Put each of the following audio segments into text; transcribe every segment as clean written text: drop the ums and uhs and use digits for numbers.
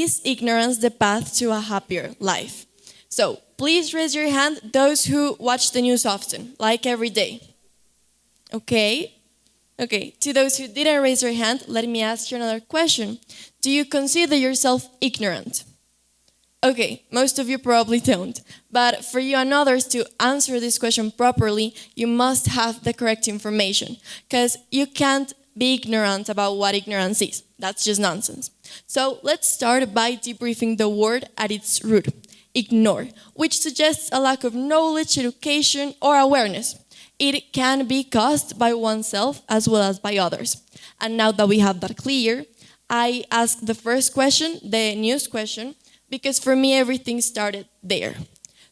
Is ignorance the path to a happier life? So please raise your hand, those who watch the news often, like every day. Okay. Okay, to those who didn't raise their hand, let me ask you another question. Do you consider yourself ignorant? Okay, most of you probably don't. But for you and others to answer this question properly, you must have the correct information. Because you can't be ignorant about what ignorance is. That's just nonsense. So let's start by debriefing the word at its root, ignore, which suggests a lack of knowledge, education, or awareness. It can be caused by oneself as well as by others. And now that we have that clear, I ask the first question, the news question, because for me everything started there.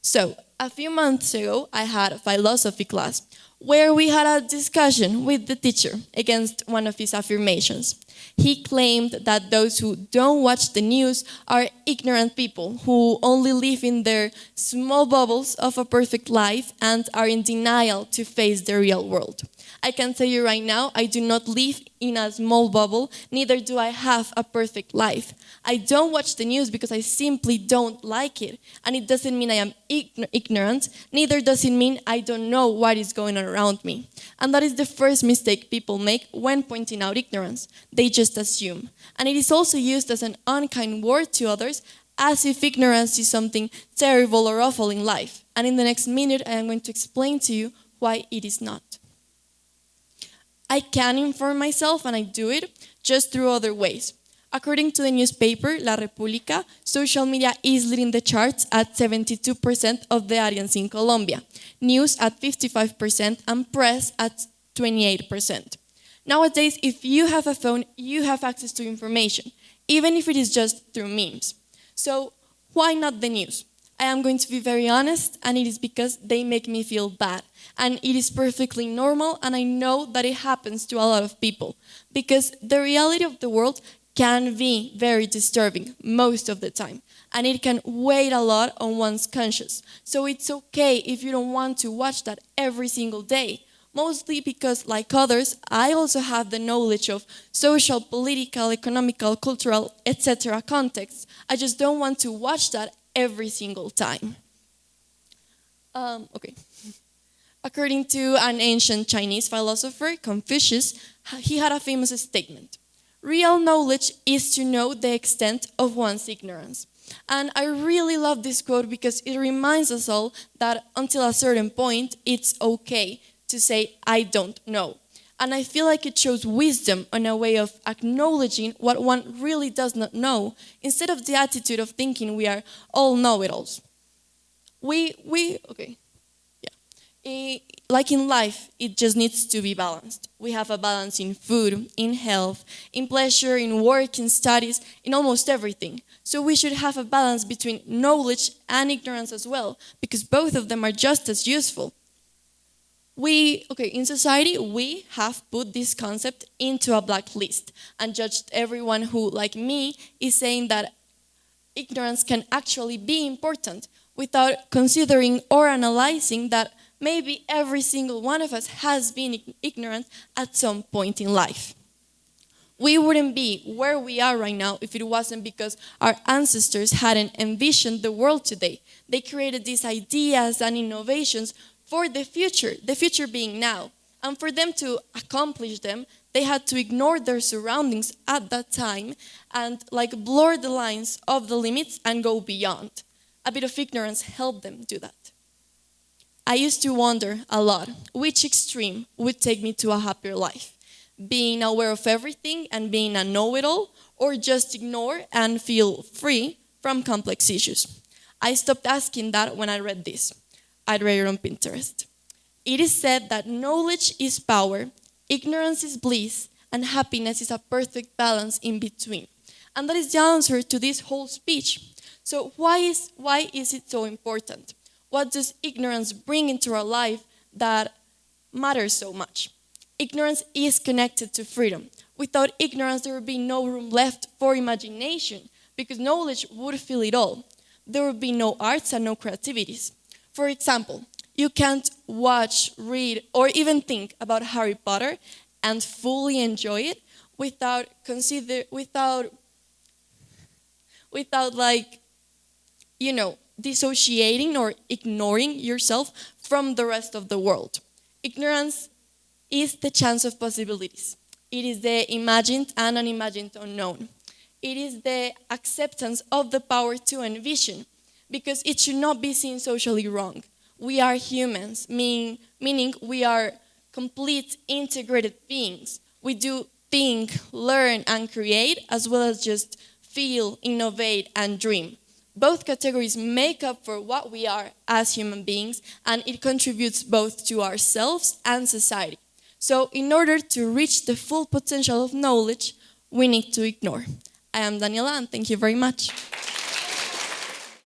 So a few months ago, I had a philosophy class where we had a discussion with the teacher against one of his affirmations. He claimed that those who don't watch the news are ignorant people who only live in their small bubbles of a perfect life and are in denial to face the real world. I can tell you right now, I do not live in a small bubble, neither do I have a perfect life. I don't watch the news because I simply don't like it. And it doesn't mean I am ignorant, neither does it mean I don't know what is going on around me. And that is the first mistake people make when pointing out ignorance. They just assume. And it is also used as an unkind word to others, as if ignorance is something terrible or awful in life. And in the next minute, I am going to explain to you why it is not. I can inform myself, and I do it, just through other ways. According to the newspaper La República, social media is leading the charts at 72% of the audience in Colombia, news at 55%, and press at 28%. Nowadays, if you have a phone, you have access to information, even if it is just through memes. So why not the news? I am going to be very honest, and it is because they make me feel bad. And it is perfectly normal, and I know that it happens to a lot of people. Because the reality of the world can be very disturbing most of the time. And it can weigh a lot on one's conscience. So it's okay if you don't want to watch that every single day. Mostly because, like others, I also have the knowledge of social, political, economical, cultural, etc. contexts. I just don't want to watch that every single time. Okay. According to an ancient Chinese philosopher, Confucius, he had a famous statement. Real knowledge is to know the extent of one's ignorance. And I really love this quote because it reminds us all that until a certain point, it's okay to say, I don't know. And I feel like it shows wisdom on a way of acknowledging what one really does not know, instead of the attitude of thinking we are all know-it-alls. Like in life, it just needs to be balanced. We have a balance in food, in health, in pleasure, in work, in studies, in almost everything. So we should have a balance between knowledge and ignorance as well, because both of them are just as useful. In society, we have put this concept into a blacklist and judged everyone who, like me, is saying that ignorance can actually be important without considering or analyzing that maybe every single one of us has been ignorant at some point in life. We wouldn't be where we are right now if it wasn't because our ancestors hadn't envisioned the world today. They created these ideas and innovations for the future being now. And for them to accomplish them, they had to ignore their surroundings at that time and blur the lines of the limits and go beyond. A bit of ignorance helped them do that. I used to wonder a lot which extreme would take me to a happier life. Being aware of everything and being a know-it-all, or just ignore and feel free from complex issues. I stopped asking that when I read this. I'd read it on Pinterest. It is said that knowledge is power, ignorance is bliss, and happiness is a perfect balance in between. And that is the answer to this whole speech. So why is it so important? What does ignorance bring into our life that matters so much? Ignorance is connected to freedom. Without ignorance, there would be no room left for imagination, because knowledge would fill it all. There would be no arts and no creativities. For example, you can't watch, read, or even think about Harry Potter and fully enjoy it without without like, dissociating or ignoring yourself from the rest of the world. Ignorance is the chance of possibilities. It is the imagined and unimagined unknown. It is the acceptance of the power to envision, because it should not be seen socially wrong. We are humans, meaning we are complete integrated beings. We do think, learn, and create, as well as just feel, innovate, and dream. Both categories make up for what we are as human beings, and it contributes both to ourselves and society. So in order to reach the full potential of knowledge, we need to ignore. I am Daniela, and thank you very much.